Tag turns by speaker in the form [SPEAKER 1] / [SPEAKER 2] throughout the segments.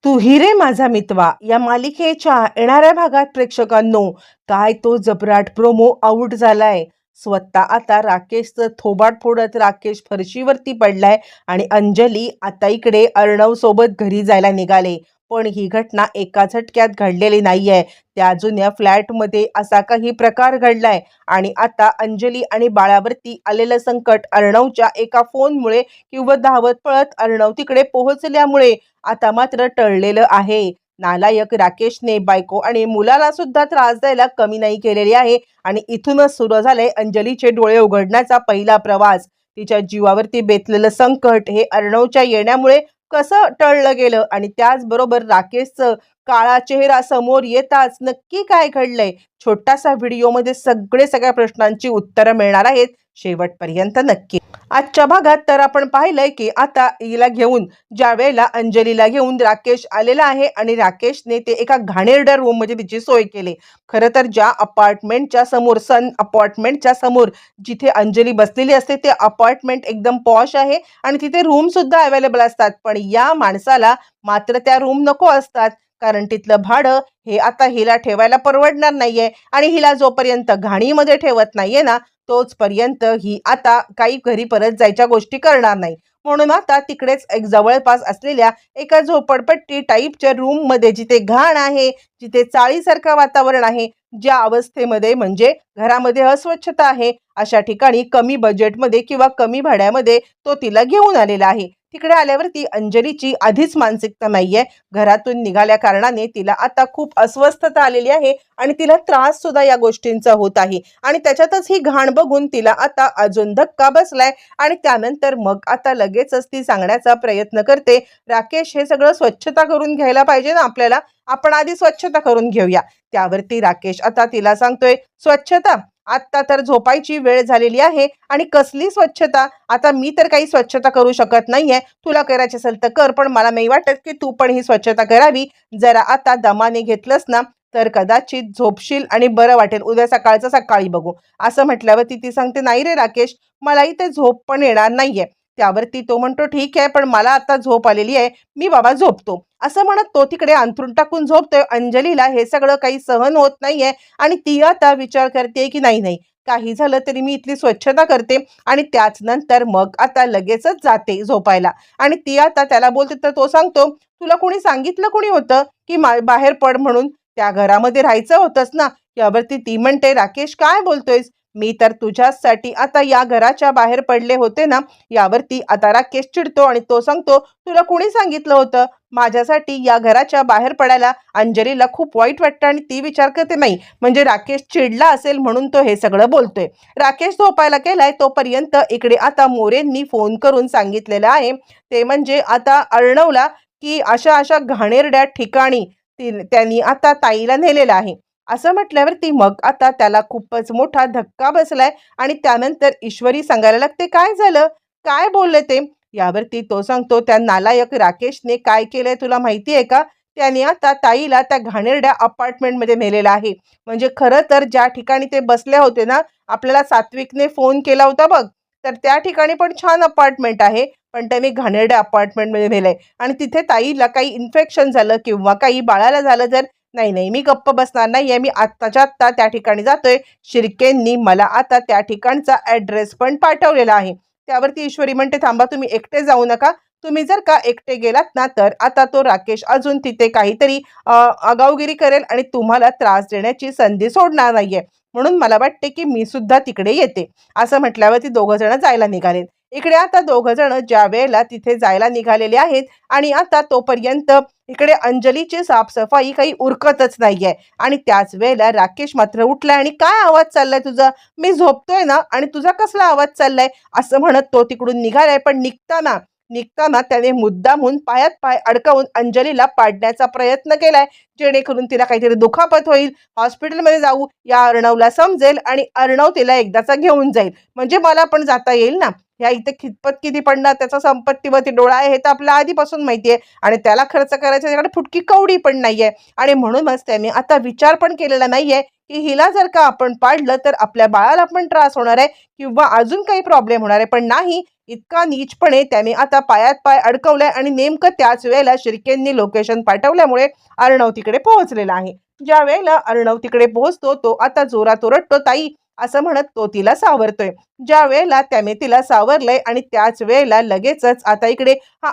[SPEAKER 1] तू ही रे माझा मितवा या मालिकेच्या येणाऱ्या भागात प्रेक्षकांनो काय तो जबराट प्रोमो आउट झालाय. स्वतः आता राकेशचं थोबाड फोडत राकेश फरशीवरती पडलाय आणि अंजली आता इकडे अर्णव सोबत घरी जायला निघाले. पण ही घटना एका झटक्यात घडलेली नाहीये. त्या जुन्या फ्लॅटमध्ये असा काही प्रकार घडलाय आणि आता अंजली आणि बाळावरती आलेलं संकट अर्णवच्या एका फोनमुळे किंवा धावत पळत अर्णव तिकडे पोहोचल्यामुळे आता मात्र टळलेलं आहे. नालायक राकेशने बायको आणि मुलाला सुद्धा त्रास द्यायला कमी नाही केलेली आहे आणि इथूनच सुरू झालंय अंजलीचे डोळे उघडण्याचा पहिला प्रवास. तिच्या जीवावरती बेतलेलं संकट हे अर्णवच्या येण्यामुळे कसं टळलं गेलं आणि त्याचबरोबर राकेशचं काळा चेहरा समोर येताच नक्की काय घडलंय, छोटासा व्हिडिओमध्ये सगळ्या प्रश्नांची उत्तरं मिळणार आहेत. शेवटपर्यंत नक्की. आजच्या भागात तर आपण पाहिलंय की आता हिला घेऊन ज्या वेळेला अंजलीला घेऊन राकेश आलेला आहे आणि राकेशने ते एका घाणेरड्या रूम मध्ये तिची सोय केली. खरं तर ज्या अपार्टमेंटच्या समोर सन अपार्टमेंटच्या समोर जिथे अंजली बसलेली असते ते अपार्टमेंट एकदम पॉश आहे आणि तिथे रूम सुद्धा अवेलेबल असतात. पण या माणसाला मात्र त्या रूम नको असतात कारण तिथलं भाडं हे आता हिला ठेवायला परवडणार नाहीये आणि हिला जोपर्यंत घाणीमध्ये ठेवत नाहीये ना तोचपर्यंत ही आता काही घरी परत जायच्या गोष्टी करणार नाही. म्हणून आता तिकडेच एक जवळपास असलेल्या एका झोपडपट्टी टाईपच्या रूम मध्ये जिथे घाण आहे, जिथे चाळीसारखं वातावरण आहे, ज्या अवस्थेमध्ये म्हणजे घरामध्ये अस्वच्छता आहे, अशा ठिकाणी कमी बजेटमध्ये किंवा कमी भाड्यामध्ये तो तिला घेऊन आलेला आहे. तिकडे आल्यावरती अंजलीची आधीच मानसिकता नाहीये. घरातून निघाल्या कारणाने तिला आता खूप अस्वस्थता आलेली आहे आणि तिला त्रास सुद्धा या गोष्टींचा होत आहे आणि त्याच्यातच ही घाण बघून तिला आता अजून धक्का बसलाय आणि त्यानंतर मग आता लगेचच ती सांगण्याचा प्रयत्न करते, राकेश हे सगळं स्वच्छता करून घ्यायला पाहिजे ना आपल्याला, आपण आधी स्वच्छता करून घेऊया. त्यावरती राकेश आता तिला सांगतोय, स्वच्छता आता तर झोपायची वेळ झालेली आहे आणि कसली स्वच्छता, आता मी तर काही स्वच्छता करू शकत नाहीये, तुला करायची असेल तर कर, पण मला नाही वाटत की तू पण ही स्वच्छता करावी. जरा आता दमाने घेतलंस ना तर कदाचित झोपशील आणि बरं वाटेल, उद्या सकाळचं सकाळी बघू. असं म्हटल्यावरती ती सांगते, नाही रे राकेश, मला इथे झोप पण येणार नाहीये. त्यावरती तो म्हणतो, ठीक आहे, पण मला आता झोप आलेली आहे, मी बाबा झोपतो. असं म्हणत तो तिकडे अंथरूण टाकून झोपतोय. अंजलीला हे सगळं काही सहन होत नाहीये आणि ती आता विचार करते की नाही नाही, काही झालं तरी मी इथली स्वच्छता करते आणि त्याच नंतर मग आता लगेचच जाते झोपायला. आणि ती आता त्याला बोलते तर तो सांगतो, तुला कोणी सांगितलं कोणी होतं की बाहेर पड म्हणून, त्या घरामध्ये राहायचं होतंस ना. यावरती ती म्हणते, राकेश काय बोलतोयस, मी तर तुझ्यासाठी आता या घराच्या बाहेर पडले होते ना. यावरती आता राकेश चिडतो आणि तो सांगतो, तुला कोणी सांगितलं होतं माझ्यासाठी या घराच्या बाहेर पडायला. अंजलीला खूप वाईट वाटतं आणि ती विचार करते, नाही म्हणजे राकेश चिडला असेल म्हणून तो हे सगळं बोलतोय. राकेश झोपायला गेलाय तोपर्यंत इकडे आता मोरेंनी फोन करून सांगितलेलं आहे, ते म्हणजे आता अर्णवला की अशा अशा घाणेरड्या ठिकाणी त्यांनी आता ताईला नेलेलं आहे. असं म्हटल्यावरती मग आता त्याला खूपच मोठा धक्का बसलाय आणि त्यानंतर ईश्वरी सांगायला लागते, काय झालं, काय बोलले ते. यावरती तो सांगतो, त्या नालायक राकेशने काय केलंय तुला माहिती आहे का, त्याने आता ताईला त्या घाणेरड्या अपार्टमेंटमध्ये नेलेलं आहे. म्हणजे खरं तर ज्या ठिकाणी ते बसले होते ना, आपल्याला सात्विकने फोन केला होता बघ, तर त्या ठिकाणी पण छान अपार्टमेंट आहे, पण त्यांनी घाणेरड्या अपार्टमेंटमध्ये नेलंय आणि तिथे ताईला काही इन्फेक्शन झालं किंवा काही बाळाला झालं तर, नाही नाही, मी गप्प बसणार नाहीये, मी आत्ताच्या आत्ता त्या ठिकाणी जातोय. शिर्केंनी मला आता त्या ठिकाणचा ॲड्रेस पण पाठवलेला आहे. त्यावरती ईश्वरी म्हणते, थांबा, तुम्ही एकटे जाऊ नका, तुम्ही जर का एकटे गेलात ना तर आता तो राकेश अजून तिथे काहीतरी आगाऊगिरी करेल आणि तुम्हाला त्रास देण्याची संधी सोडणार नाहीये, म्हणून मला वाटते की मी सुद्धा तिकडे येते. असं म्हटल्यावरती दोघं जण जायला निघाले. इकडे आता दोघं जण ज्या वेळेला तिथे जायला निघालेले आहेत आणि आता तोपर्यंत इकडे अंजलीची साफसफाई काही उरकतच नाहीये आणि त्याच वेळेला राकेश मात्र उठलाय आणि काय आवाज चाललाय तुझा, मी झोपतोय ना आणि तुझा कसला आवाज चाललाय, असं म्हणत तो तिकडून निघालाय. पण निघताना निघताना त्याने मुद्दामून पायात पाय अडकवून अंजलीला पाडण्याचा प्रयत्न केलाय, जेणेकरून तिला काहीतरी दुखापत होईल, हॉस्पिटलमध्ये जाऊ, या अर्णवला समजेल आणि अर्णव तिला एकदाचा घेऊन जाईल, म्हणजे मला पण जाता येईल ना. ह्या इथे खितपत किती पडणार, त्याचा संपत्तीवरती डोळा आहे हे तर आपल्याला आधीपासून माहिती आहे आणि त्याला खर्च करायचा त्याच्याकडे फुटकी कवडी पण नाहीये आणि म्हणूनच त्याने आता विचार पण केलेला नाहीये की हिला जर का आपण पाडलं तर आपल्या बाळाला पण त्रास होणार आहे किंवा अजून काही प्रॉब्लेम होणार आहे. पण नाही, इतका नीचपणे त्याने आता पायात पाय अडकवलाय आणि नेमकं त्याच वेळेला शिर्केंनी लोकेशन पाठवल्यामुळे अर्णव तिकडे पोहोचलेला आहे. ज्या वेळेला अर्णव तिकडे पोहोचतो तो आता जोरात ओरडतो, ताई असं म्हणत तो तिला सावरतोय. ज्या वेळेला त्याने तिला सावरलंय आणि त्याच वेळेला लगेचच आता इकडे हा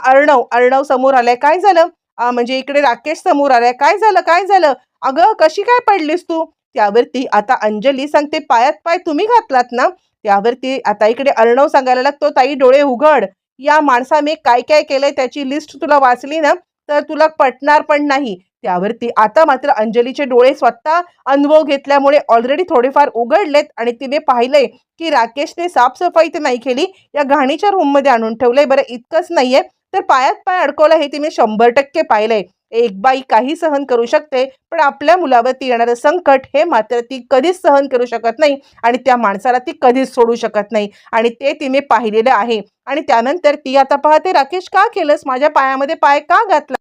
[SPEAKER 1] अर्णव समोर आलाय. काय झालं? म्हणजे इकडे राकेश समोर आलाय. काय झालं? काय झालं? अगं कशी काय पडलीस तू? त्यावरती आता अंजली सांगते, पायात पाय तुम्ही घातलात ना? त्यावरती आता इकडे अर्णव सांगायला लागतो, ताई डोळे उघड. या माणसाने काय काय केलंय त्याची लिस्ट तुला वाचली ना तर तुला पटणार पण नाही. त्यावरती आता मात्र अंजलीचे डोळे स्वतः अनुभव घेतल्यामुळे ऑलरेडी थोडेफार उघडलेत आणि तिने पाहिलंय की राकेशने साफसफाई तर नाही केली, या घाणीच्या रूममध्ये आणून ठेवलंय. बरं इतकंच नाहीये तर पायात पाय अडकवला हे तिने 100% पाहिलंय. एक बाई काही सहन करू शकते, पण आपल्या मुलावरती येणारं संकट हे मात्र ती कधीच सहन करू शकत नाही आणि त्या माणसाला ती कधीच सोडू शकत नाही आणि ते तिने पाहिलेलं आहे. आणि त्यानंतर ती आता पाहते, राकेश का केलंस? माझ्या पायामध्ये पाय का घातला?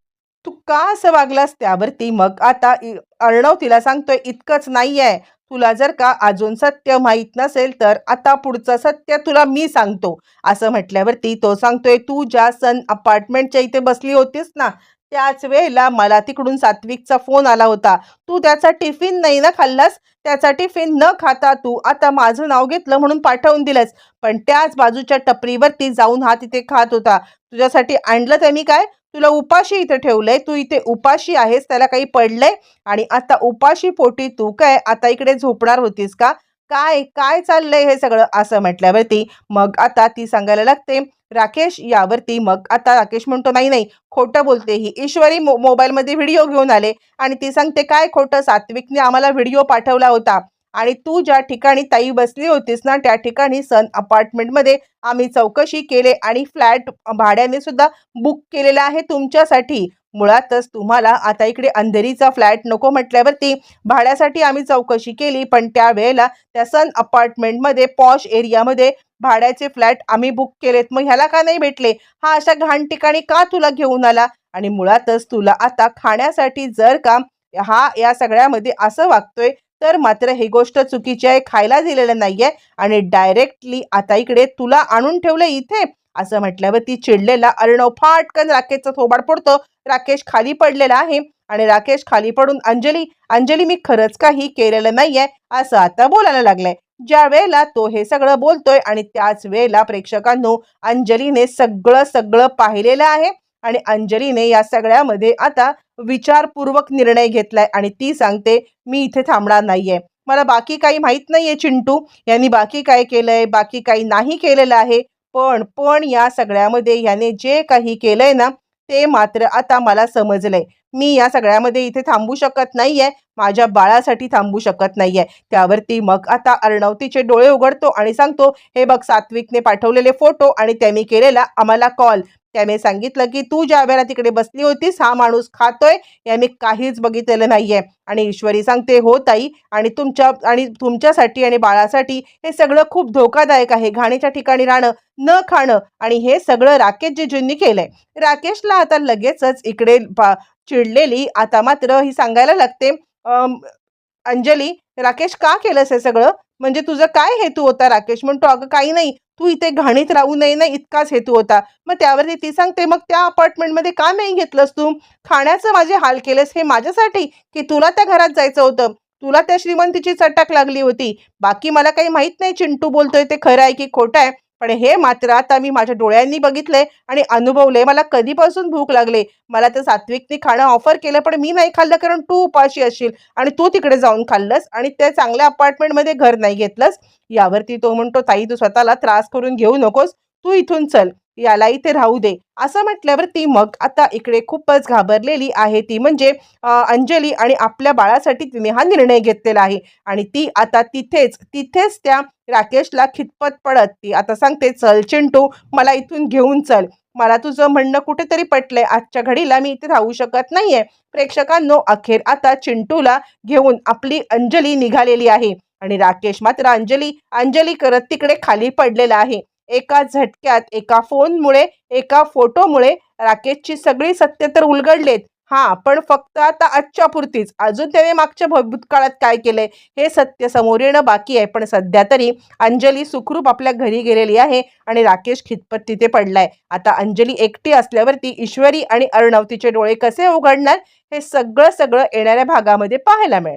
[SPEAKER 1] तू का असं वागलास? त्यावरती मग आता अर्णव तिला सांगतोय, इतकंच नाहीये, तुला जर का अजून सत्य माहीत नसेल तर आता पुढचं सत्य तुला मी सांगतो. असं म्हटल्यावरती तो सांगतोय, तू ज्या सन अपार्टमेंटच्या इथे बसली होतीस ना त्याच वेळेला मला तिकडून सात्विकचा फोन आला होता. तू त्याचा टिफिन नाही ना खाल्लास, त्याचा टिफिन न खाता तू आता माझं नाव घेतलं म्हणून पाठवून दिलंस, पण त्याच बाजूच्या टपरीवरती जाऊन हा तिथे खात होता. तुझ्यासाठी आणलं त्यांनी काय? तुला उपाशी इथे ठेवलंय, तू इथे उपाशी आहेस, त्याला काही पडलंय आणि आता उपाशी पोटी तू काय आता इकडे झोपणार होतीस का? काय काय चाललंय हे सगळं? असं म्हटल्यावरती मग आता ती सांगायला लागते, राकेश यावरती मग आता राकेश म्हणतो, नाही नाही खोटं बोलते ही, ईश्वरी मोबाईलमध्ये व्हिडिओ घेऊन आले. आणि ती सांगते, काय खोटं? सात्विकने आम्हाला व्हिडिओ पाठवला होता आणि तू ज्या ठिकाणी ताई बसली होतीस ना त्या ठिकाणी सन अपार्टमेंटमध्ये आम्ही चौकशी केले आणि फ्लॅट भाड्याने सुद्धा बुक केलेला आहे तुमच्यासाठी. मुळातच तुम्हाला आता इकडे अंधेरीचा फ्लॅट नको म्हटल्यावरती भाड्यासाठी आम्ही चौकशी केली, पण त्या वेळेला त्या सन अपार्टमेंटमध्ये पॉश एरियामध्ये भाड्याचे फ्लॅट आम्ही बुक केलेत. मग ह्याला का नाही भेटले? हा अशा घाण ठिकाणी का तुला घेऊन आला? आणि मुळातच तुला आता खाण्यासाठी जर का हा या सगळ्यामध्ये असं वागतोय तर मात्र ही गोष्ट चुकीची आहे, खायला दिलेलं नाहीये आणि डायरेक्टली आता इकडे तुला आणून ठेवलं इथे. असं म्हटल्यावर ती चिडलेला अर्णव फाटकन राकेशचा थोबाड फोडतो. राकेश खाली पडलेला आहे आणि राकेश खाली पडून अंजली अंजली मी खरंच काही केलेलं नाहीये असं आता बोलायला लागलाय. ज्या वेळेला तो हे सगळं बोलतोय आणि त्याच वेळेला प्रेक्षकांनो अंजलीने सगळं सगळं पाहिलेलं आहे आणि अंजलीने या सगळ्यामध्ये आता विचारपूर्वक निर्णय घेतलाय आणि ती सांगते, मी इथे थांबणार नाहीये. मला बाकी काही माहित नाहीये चिंटू यांनी बाकी काय केलंय, बाकी काही नाही केलेलं आहे. पण पण या सगळ्यामध्ये याने जे काही केलंय ना ते मात्र आता मला समजलंय. मी या सगळ्यामध्ये इथे थांबू शकत नाहीये, माझ्या बाळासाठी थांबू शकत नाहीये. त्यावरती मग आता अर्णव तिचे डोळे उघडतो आणि सांगतो, हे बघ सात्विकने पाठवलेले फोटो आणि त्यांनी केलेला आम्हाला कॉल. त्याने सांगितलं की तू ज्या वेळेला तिकडे बसली होतीस हा माणूस खातोय, याने काहीच बघितलेलं नाहीये. आणि ईश्वरी सांगते, हो ताई, आणि तुमच्यासाठी आणि बाळासाठी हे सगळं खूप धोकादायक आहे. घाणीच्या ठिकाणी राहणं, न खाणं आणि हे सगळं राकेश जिजूंनी केलंय. राकेशला आता लगेचच इकडे चिडलेली आता मात्र ही सांगायला लागते, अंजली राकेश का केलंस हे सगळं? म्हणजे तुझं काय हेतू होता? राकेश म्हणतो, अगं काही नाही, तू इथे घाणीत राहू नये ना इतकाच हेतू होता. मग त्यावरती ती सांगते, मग त्या अपार्टमेंटमध्ये का नाही घेतलंस तू? खाण्याचं माझे हाल केलेस हे माझ्यासाठी की तुला त्या घरात जायचं होतं? तुला त्या श्रीमंतीची चटक लागली होती. बाकी मला काही माहित नाही चिंटू बोलतोय ते खरं आहे की खोटं आहे, पण हे मात्र आता मी माझ्या डोळ्यांनी बघितलंय आणि अनुभवलंय. मला कधीपासून भूक लागले, मला तर सात्विकने खाणं ऑफर केलं पण मी नाही खाल्लं कारण तू उपाशी असशील आणि तू तिकडे जाऊन खाल्लंस आणि त्या चांगल्या अपार्टमेंटमध्ये घर नाही घेतलंस. यावरती तो म्हणतो, ताई तू स्वतःला त्रास करून घेऊ नकोस, तू इथून चल, याला इथे राहू दे. असं म्हटल्यावर ती मग आता इकडे खूपच घाबरलेली आहे ती म्हणजे अंजली आणि आपल्या बाळासाठी तिने हा निर्णय घेतलेला आहे आणि ती आता तिथेच त्या राकेशला खितपत पडत ती आता सांगते, चल चिंटू मला इथून घेऊन चल, मला तुझं म्हणणं कुठेतरी पटलंय, आजच्या घडीला मी इथे राहू शकत नाहीये. प्रेक्षकांनो अखेर आता चिंटूला घेऊन आपली अंजली निघालेली आहे आणि राकेश मात्र अंजली अंजली करत तिकडे खाली पडलेला आहे. एका झटक्यात एका फोनमुळे एका फोटोमुळे राकेशची सगळी सत्य तर उलगडलेत. हां, पण फक्त आता आजच्या पुरतीच. अजून त्याने मागच्या भूतकाळात काय केलंय हे सत्य समोर येणं बाकी आहे. पण सध्या तरी अंजली सुखरूप आपल्या घरी गेलेली आहे आणि राकेश खितपत तिथे पडलाय. आता अंजली एकटी असल्यावरती ईश्वरी आणि अर्णव तिचे डोळे कसे उघडणार हे सगळं येणाऱ्या भागामध्ये पाहायला मिळेल.